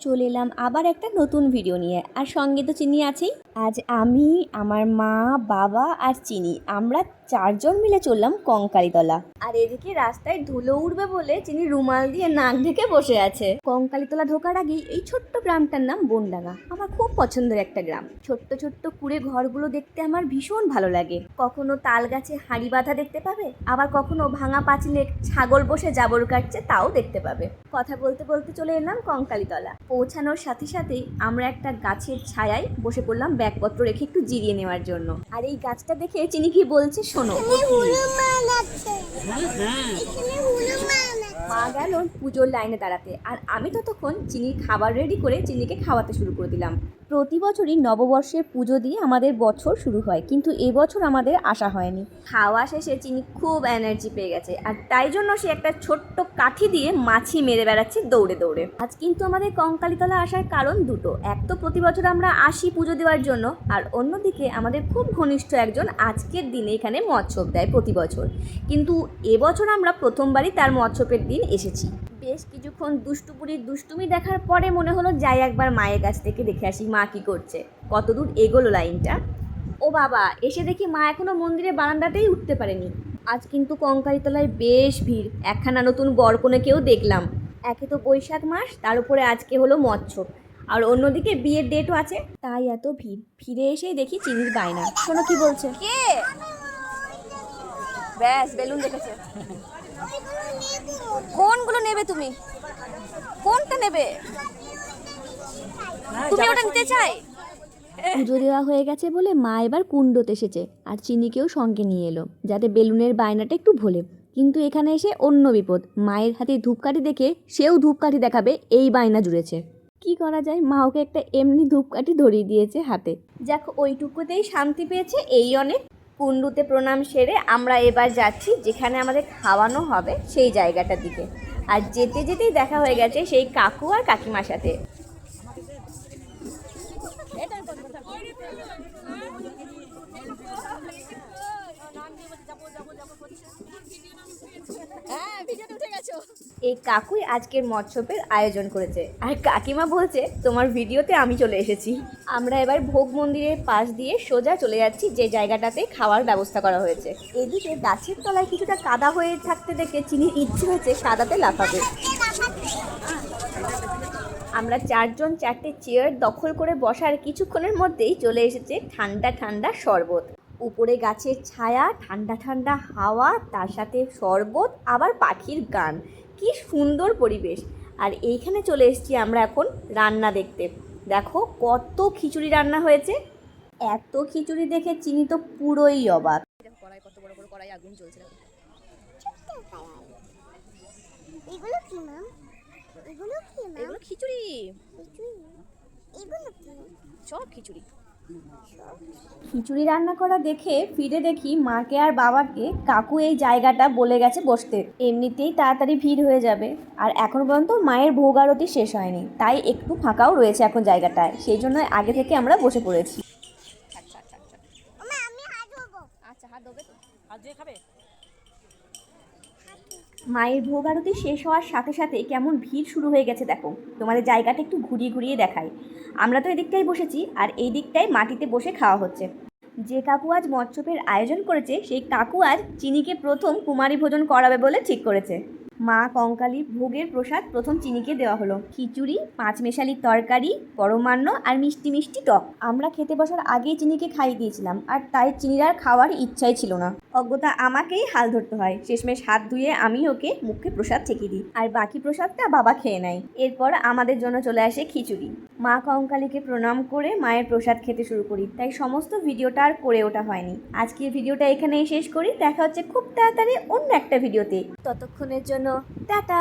চলে এলাম আবার একটা নতুন ভিডিও নিয়ে। আর সঙ্গে তো চিনি আছেই। আজ আমি, আমার মা, বাবা আর চিনি আমরা চারজন মিলে চললাম কঙ্কালীতলা। আর এদিকে রাস্তায় ধুলো উঠবে বলে চিনি রুমাল দিয়ে নাক ঢেকে বসে আছে। কঙ্কালীতলা ঢোকার আগেই এই ছোট্ট গ্রামটার নাম বনডাঙ্গা। আমার খুব পছন্দের একটা গ্রাম। ছোট্ট ছোট্ট কুড়ে ঘরগুলো দেখতে আমার ভীষণ ভালো লাগে। কখনো তাল গাছে হাঁড়ি বাঁধা দেখতে পাবে, আবার কখনো ভাঙা পাঁচিলে ছাগল বসে জাবর কাটছে তাও দেখতে পাবে। কথা বলতে বলতে চলে এলাম কঙ্কালীতলা। পৌঁছানোর সাথে সাথেই আমরা একটা গাছের ছায়ায় বসে পড়লাম ব্যাগপত্র রেখে একটু জিরিয়ে নেওয়ার জন্য। আর এই গাছটা দেখে চিনি কি বলছে শোনো। মা গেল পুজোর লাইনে দাঁড়াতে, আর আমি ততক্ষণ চিনির খাবার রেডি করে চিনিকে খাওয়াতে শুরু করে দিলাম। প্রতি বছরই নববর্ষের পুজো দিয়ে আমাদের বছর শুরু হয়, কিন্তু এবছর আমাদের আসা হয়নি। খাওয়া শেষে চিনি খুব এনার্জি পেয়ে গেছে, আর তাই জন্য সে একটা ছোট্ট কাঠি দিয়ে মাছি মেরে বেড়াচ্ছে দৌড়ে দৌড়ে। আজ কিন্তু আমাদের কঙ্কালীতলা আসার কারণ দুটো। এক তো প্রতি বছর আমরা আসি পুজো দেওয়ার জন্য, আর অন্যদিকে আমাদের খুব ঘনিষ্ঠ একজন আজকের দিনে এখানে মৎস্যপ দেয় প্রতি বছর। কিন্তু এবছর আমরা প্রথমবারই তার মৎস্যপের দিন এসেছি। বেশ কিছুক্ষণ দুষ্টুপুরির দুষ্টুমি দেখার পরে মনে হলো যাই একবার মায়ের কাছ থেকে দেখে আসি মা কি করছে। কতদূর এগোলো লাইনটা। ও বাবা, এসে দেখি মা এখনো মন্দিরের বারান্দাতেই উঠতে পারেনি। আজ কিন্তু কঙ্কালীতলায় বেশ ভিড়। একখানা নতুন বরকনেকেও দেখলাম। একে তো বৈশাখ মাস, তার উপরে আজকে হলো মৎস্যপ, আর অন্যদিকে বিয়ের ডেটও আছে, তাই এত ভিড়। ফিরে এসেই দেখি চিনির বায়না। শোনো কি বলছে। কে? ব্যাস, বেলুন দেখেছে। কোনগুলো নেবে তুমি? কোনটা নেবে তুমি? ওটা নিতে চাই। পুজো দেওয়া হয়ে গেছে বলে মা এবার কুণ্ডতে এসেছে, আর চিনিকেও সঙ্গে নিয়ে এলো যাতে বেলুনের বায়নাটা একটু ভোলে। কিন্তু এখানে এসে অন্য বিপদ। মায়ের হাতে ধূপকাঠি দেখে সেও ধূপকাঠি দেখাবে এই বায়না জুড়েছে। কি করা যায়, মা ওকে একটা এমনি ধূপকাঠি ধরিয়ে দিয়েছে হাতে। যাক, ওইটুকুতেই শান্তি পেয়েছে, এই অনেক। কুণ্ডুতে প্রণাম সেরে আমরা এবার যাচ্ছি যেখানে আমাদের খাওয়ানো হবে সেই জায়গাটার দিকে। আর যেতে যেতেই দেখা হয়ে গেছে সেই কাকু আর কাকিমার সাথে। এই কাকুই আজকের মৎস্যপের আয়োজন করেছে, আর কাকিমা বলছে তোমার ভিডিওতে আমি চলে এসেছি। আমরা এবার ভোগ মন্দিরের পাশ দিয়ে সোজা চলে যাচ্ছি যে জায়গাটাতে খাওয়ার ব্যবস্থা করা হয়েছে। এদিকে গাছের তলায় কিছুটা কাদা হয়ে থাকতে দেখে চিনির ইচ্ছে হয়েছে কাদাতে লাফাবে। আমরা চারজন চারটে চেয়ার দখল করে বসার কিছুক্ষণের মধ্যেই চলে এসেছে ঠান্ডা ঠান্ডা শরবত। উপরে গাছের ছায়া, ঠান্ডা ঠান্ডা হাওয়া, তার সাথে শরবত, আবার পাখির গান। কি সুন্দর পরিবেশ। আর এইখানে চলে এসেছি আমরা এখন রান্না দেখতে। দেখো কত খিচুড়ি রান্না হয়েছে। এত খিচুড়ি দেখে চিনি তো পুরোই অবাক। কড়াই, কত বড় বড় কড়াই, আগুন জ্বলছে। এগুলো কি মা? এগুলো কি মা? এগুলো খিচুড়ি। এগুলো কি? সব খিচুড়ি। খিচুড়ি রান্না করা দেখে ফিরে দেখি মাকে আর বাবাকে কাকু এই জায়গাটা বলে গেছে বসতে, এমনিতেই তাড়াতাড়ি ভিড় হয়ে যাবে। আর এখন পর্যন্ত মায়ের ভোগ আরতি শেষ হয়নি, তাই একটু ফাঁকাও রয়েছে এখন জায়গাটায়, সেই জন্য আগে থেকে আমরা বসে পড়েছি। মা আমি হাত ধোবো। আচ্ছা, হাত ধোবে তো? হাত দিয়ে খাবে? মায়ের ভোগ আরতি শেষ হওয়ার সাথে সাথে কেমন ভিড় শুরু হয়ে গেছে দেখো। তোমাদের জায়গাটা একটু ঘুরিয়ে ঘুরিয়ে দেখাই। আমরা তো এদিকটাই বসেছি, আর এই দিকটায় মাটিতে বসে খাওয়া হচ্ছে। যে কাকু আজ মৎস্যপের আয়োজন করেছে সেই কাকু আজ চিনিকে প্রথম কুমারী ভোজন করাবে বলে ঠিক করেছে। মা কঙ্কালী ভোগের প্রসাদ প্রথম চিনিকে দেওয়া হলো। খিচুড়ি, পাঁচমেশালির তরকারি, পরমান্ন আর মিষ্টি মিষ্টি টক। আমরা খেতে বসার আগেই চিনিকে খাইয়ে দিয়েছিলাম, আর তাই চিনির আর খাওয়ার ইচ্ছাই ছিল না। অজ্ঞতা আমাকেই হাল ধরতে হয়। শেষমেশ হাত ধুয়ে আমি ওকে মুখে প্রসাদ ঠেকিয়ে দিই, আর বাকি প্রসাদটা বাবা খেয়ে নেয়। এরপর আমাদের জন্য চলে আসে খিচুড়ি। মা কঙ্কালীকে প্রণাম করে মায়ের প্রসাদ খেতে শুরু করি, তাই সমস্ত ভিডিওটা আর করে ওঠা হয়নি। আজকের ভিডিওটা এখানেই শেষ করি। দেখা হচ্ছে খুব তাড়াতাড়ি অন্য একটা ভিডিওতে। ততক্ষণের জন্য টাটা।